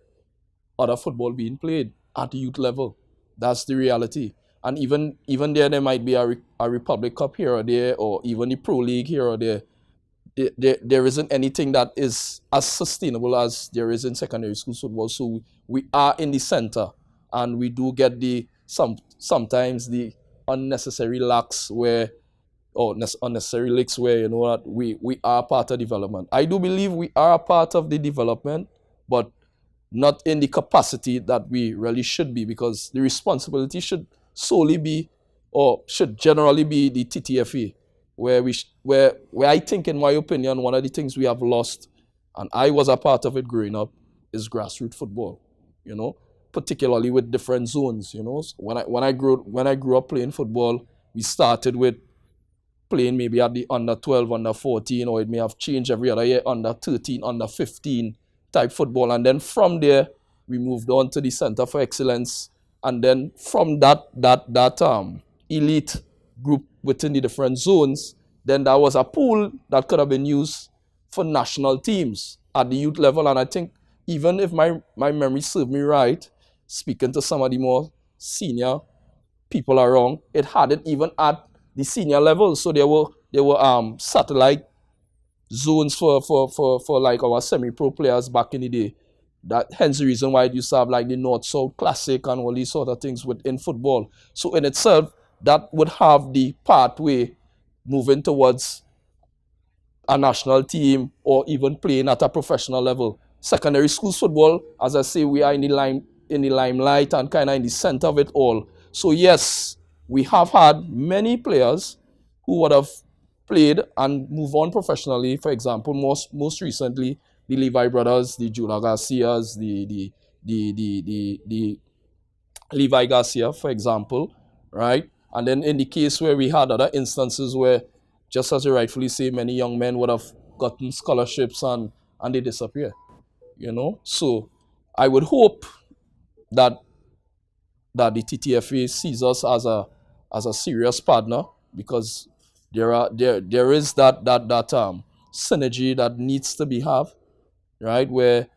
other football being played at the youth level. That's the reality. And even there might be a Republic Cup here or there, or even the Pro League here or there. There isn't anything that is as sustainable as there is in secondary school football. So we are in the center, and we do get sometimes the unnecessary lacks unnecessary leaks where that we are part of development. I do believe we are a part of the development, but not in the capacity that we really should be, because the responsibility should solely be, or should generally be, the TTFA, where I think, in my opinion, one of the things we have lost, and I was a part of it growing up, is grassroots football. Particularly with different zones. When I grew up playing football, we started with playing maybe at the under 12, under 14, or it may have changed every other year, under 13, under 15 type football, and then from there we moved on to the Center for Excellence, and then from that elite group within the different zones, then there was a pool that could have been used for national teams at the youth level. And I think, even if my memory served me right, speaking to some of the more senior people around, it had it even at the senior level. So there were satellite zones for like our semi-pro players back in the day. Hence the reason why it used to have like the North-South Classic and all these sort of things within football. So in itself, that would have the pathway moving towards a national team, or even playing at a professional level. Secondary school football, as I say, we are in the limelight and kind of in the center of it all. So yes, we have had many players who would have played and move on professionally. For example, most recently, the Levi brothers, the Jula Garcias, the Levi Garcia, for example, right? And then in the case where we had other instances where, just as you rightfully say, many young men would have gotten scholarships and they disappear, you know? So I would hope that the TTFA sees us as a serious partner, because there is that synergy that needs to be have, right? Where,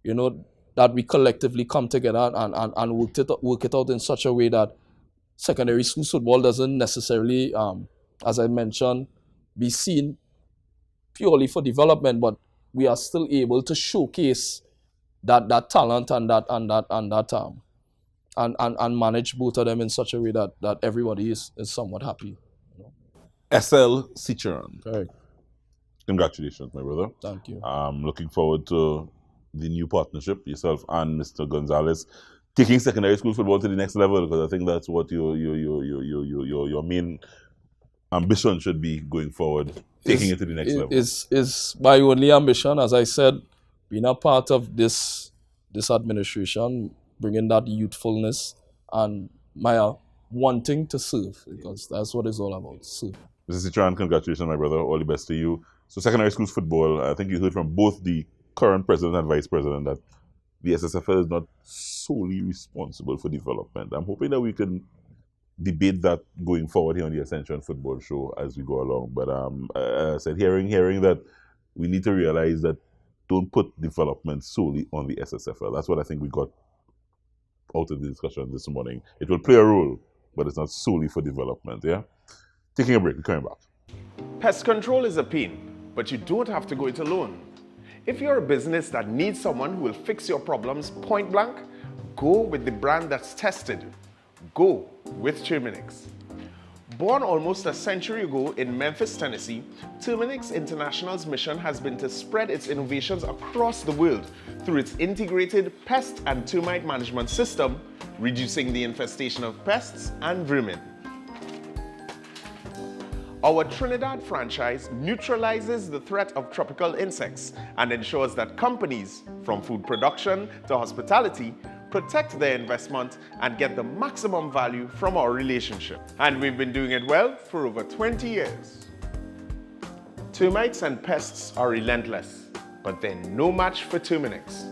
you know, that we collectively come together and work it out in such a way that secondary school football doesn't necessarily, as I mentioned, be seen purely for development, but we are still able to showcase that talent and manage both of them in such a way that everybody is somewhat happy. You know? SL Sichuan. Correct. Congratulations, my brother. Thank you. I'm looking forward to the new partnership, yourself and Mr. Gonzalez, taking secondary school football to the next level, because I think that's what your main ambition should be going forward, taking it to the next level. Is my only ambition, as I said, being a part of this administration, bringing that youthfulness and my wanting to serve, because that's what it's all about, serve. Mr. Sichuan, congratulations, my brother. All the best to you. So secondary schools football, I think you heard from both the current president and vice president that the SSFL is not solely responsible for development. I'm hoping that we can debate that going forward here on the Ascension Football Show as we go along. But I said, hearing that we need to realize that don't put development solely on the SSFL. That's what I think we got out of the discussion this morning. It will play a role, but it's not solely for development, yeah? Taking a break, we're coming back. Pest control is a pain, but you don't have to go it alone. If you're a business that needs someone who will fix your problems point blank, go with the brand that's tested. Go with Terminix. Born almost a century ago in Memphis, Tennessee, Terminix International's mission has been to spread its innovations across the world through its integrated pest and termite management system, reducing the infestation of pests and vermin. Our Trinidad franchise neutralizes the threat of tropical insects and ensures that companies, from food production to hospitality, protect their investment and get the maximum value from our relationship. And we've been doing it well for over 20 years. Termites and pests are relentless, but they're no match for Terminix.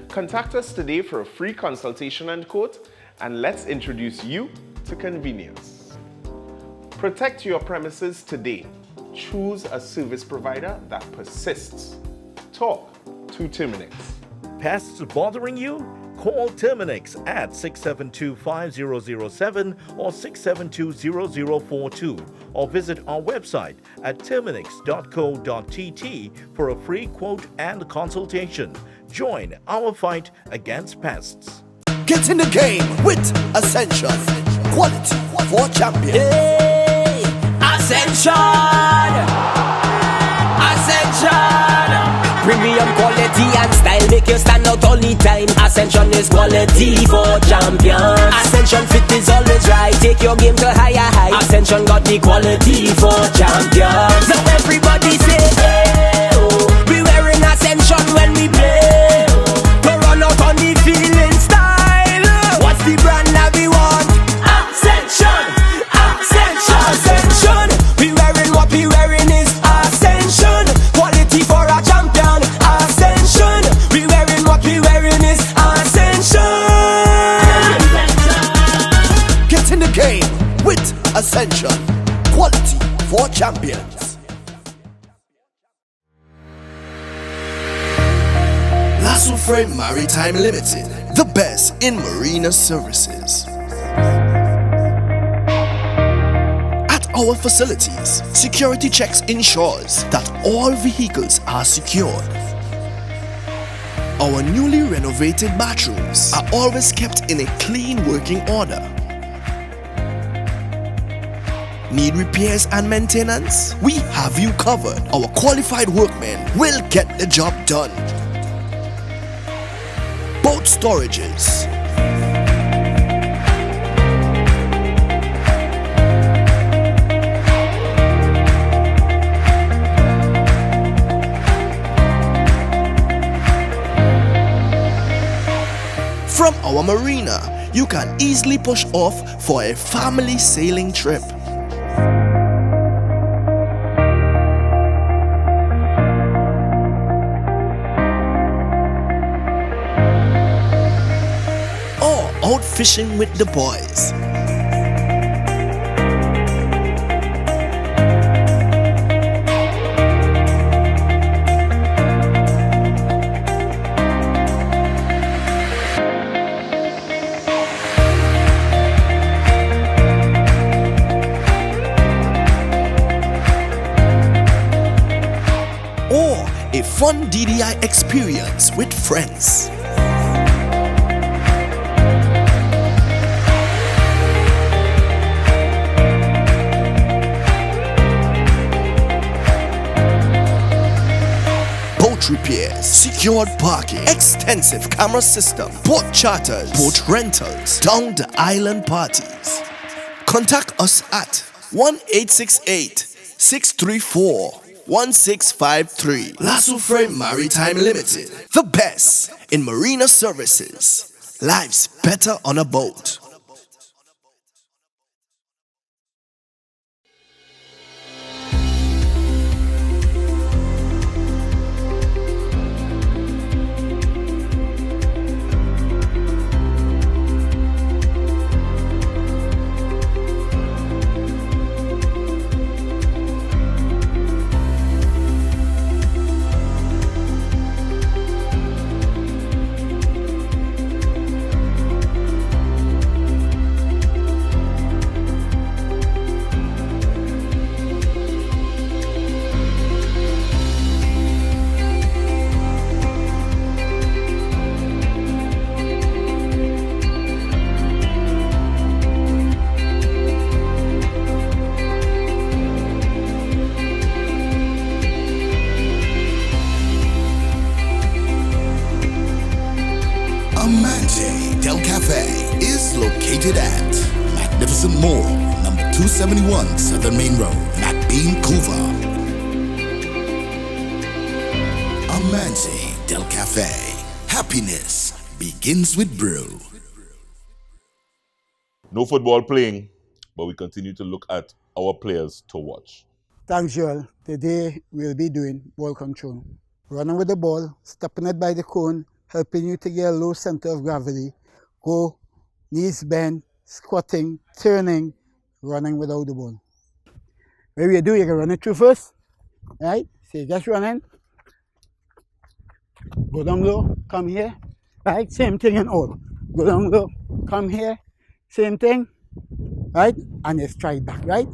Contact us today for a free consultation and quote, and let's introduce you to convenience. Protect your premises today. Choose a service provider that persists. Talk to Terminix. Pests bothering you? Call Terminix at 672-5007 or 672-0042 or visit our website at terminix.co.tt for a free quote and consultation. Join our fight against pests. Get in the game with Ascension. Quality for champions. Hey, Ascension! Ascension! Premium quality and style make you stand out all the time. Ascension is quality for champions. Ascension fit is always right. Take your game to higher heights. Ascension got the quality for champions. Now everybody say, hey, oh, we wearing Ascension when we play. To run out on the field in style. What's the brand that we want? Ascension! Ascension! Ascension! We wearing what we wearing is Ascension. Quality for a champion. Ascension. We wearing what we wearing is Ascension. Get in the game with Ascension. Quality for champions. Lasso Frame Maritime Limited, the best in marina services. At our facilities, security checks ensures that all vehicles are secured. Our newly renovated bathrooms are always kept in a clean working order. Need repairs and maintenance? We have you covered. Our qualified workmen will get the job done. Boat storages, our marina, you can easily push off for a family sailing trip. Or out fishing with the boys. Or a fun DDI experience with friends. Boat repairs, secured parking, extensive camera system, boat charters, boat rentals, down the island parties. Contact us at 1-868-634-1653. Lasso Frame Maritime Limited, the best in marina services. Life's better on a boat. Amante Del Cafe is located at Magnificent Mall, number 271 Southern Main Road, McBean, Couva. Amante Del Cafe. Happiness begins with brew. No football playing, but we continue to look at our players to watch. Thanks, Joel. Today we'll be doing ball control. Running with the ball, stopping it by the cone, helping you to get a low center of gravity. Go, knees bent, squatting, turning, running without the ball. What you do, you can run it through first, right? So you just running, go down low, come here, right? Same thing in all. Go down low, come here, same thing, right? And you strike back, right?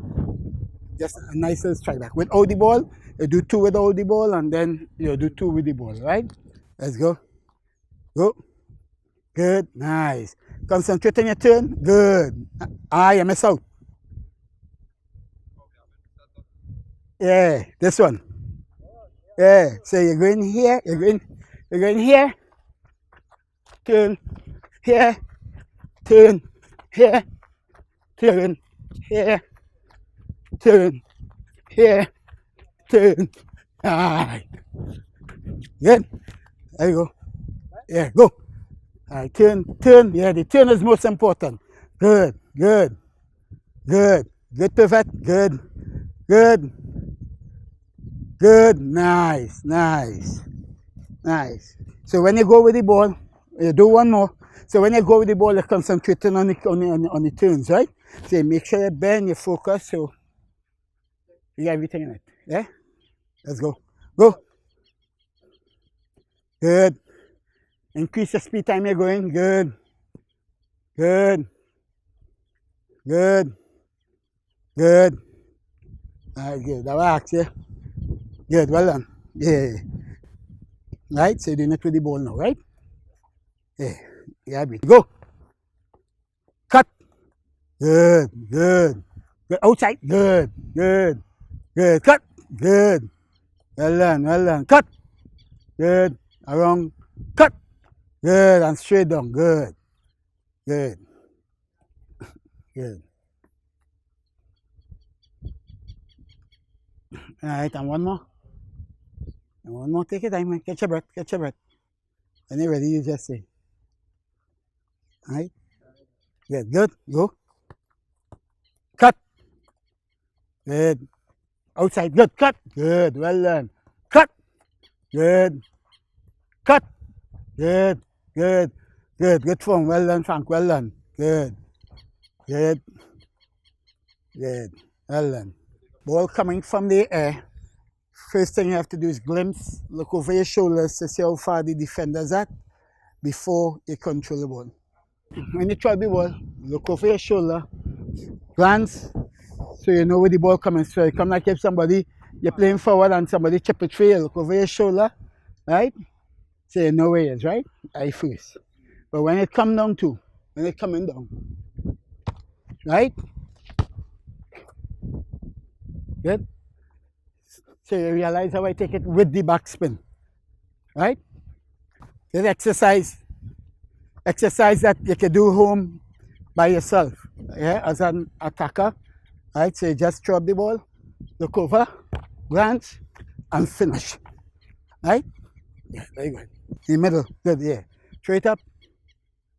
Just a nice little strike back. Without the ball, you do two without the ball, and then you do two with the ball, right? Let's go. Go. Good. Nice. Concentrate on your turn. Good. You miss out. Yeah, this one. Yeah. So you're going here, you're going here, turn, here, turn, here, turn, here, turn, here, turn. Alright. Good. There you go. Yeah, go. Alright, turn. Yeah, the turn is most important. Good. Good, pivot. Good. Nice. So when you go with the ball, you do one more. So when you go with the ball, you're concentrating on the turns, right? So you make sure you bend, you focus, so you got everything in it. Yeah? Let's go. Go. Good. Increase the speed time you're going. Good. Alright, good. That works, yeah? Good, well done. Yeah. Right, so you're doing it with the ball now, right? Yeah. Go. Cut. Good. Outside. Good. Cut. Good. Well done. Cut. Good. Around. Cut. Good. And straight down. Good. Alright, and one more. Take your time, man. Catch your breath. When you're ready, you just say. Right? Good, good. Go. Cut. Good. Outside. Good. Cut. Good. Well done. Cut. Good. Cut. Good. Good. Good. Good form. Well done, Frank. Well done. Good. Good. Good. Well done. Ball coming from the air. First thing you have to do is glimpse, look over your shoulders to see how far the defender's at before you control the ball. When you throw the ball, look over your shoulder, glance, so you know where the ball coming. So you come like if somebody, you're playing forward and somebody chip it through you, look over your shoulder, right? So you know where it is, right? Eye first. But when it come down to, when it coming down, right? Good. So you realize how I take it with the backspin, right? This exercise that you can do home by yourself, yeah, as an attacker, right? So you just throw up the ball, look over, glance, and finish, right? Yeah, very good. In the middle, good, yeah. Throw it up,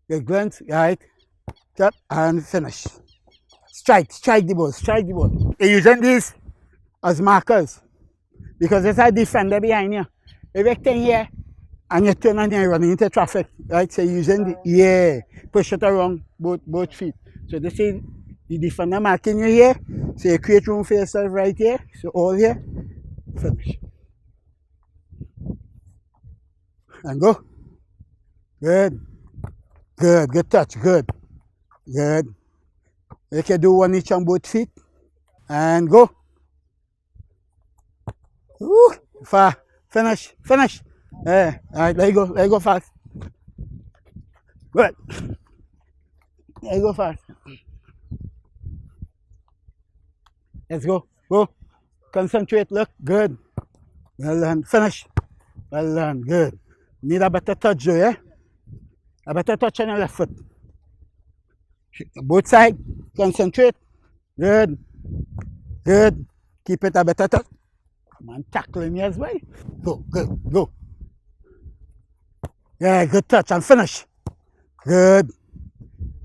you glance, right, up, and finish. Strike the ball. You're using these as markers. Because there's a defender behind you. If you turn here and you turn and you're running into traffic, right? So using the, push it around both feet. So this is the defender marking you here. So you create room for yourself right here. So all here, finish. And go. Good. Good touch, good. You can do one each on both feet. And go. Woo, far, finish. Yeah, all right, let you go fast. Good. Let you go fast. Let's go. Concentrate, look, good. Well done, finish. Well done, good. Need a better touch, Joe, yeah? A better touch on your left foot. Both sides, concentrate. Good. Keep it a better touch. Man, tackling me as well. Go. Yeah, good touch and finish. Good.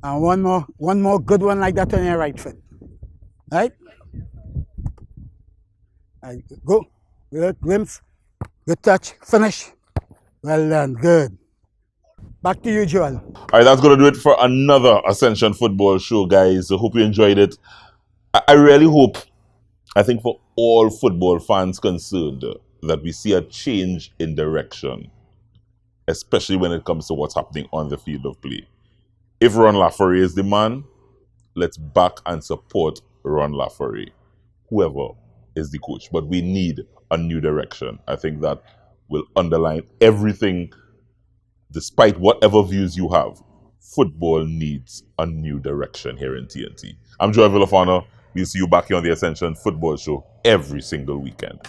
And one more good one like that on your right foot. Right? Go. Good glimpse. Good touch. Finish. Well done. Good. Back to you, Joel. All right, that's going to do it for another Ascension football show, guys. I hope you enjoyed it. I really hope, I think for all football fans concerned, that we see a change in direction, especially when it comes to what's happening on the field of play. If Ron Lafferty is the man, let's back and support Ron Lafferty, whoever is the coach. But we need a new direction. I think that will underline everything, despite whatever views you have. Football needs a new direction here in TNT. I'm Joel Villafana. We'll see you back here on the Ascension Football Show every single weekend.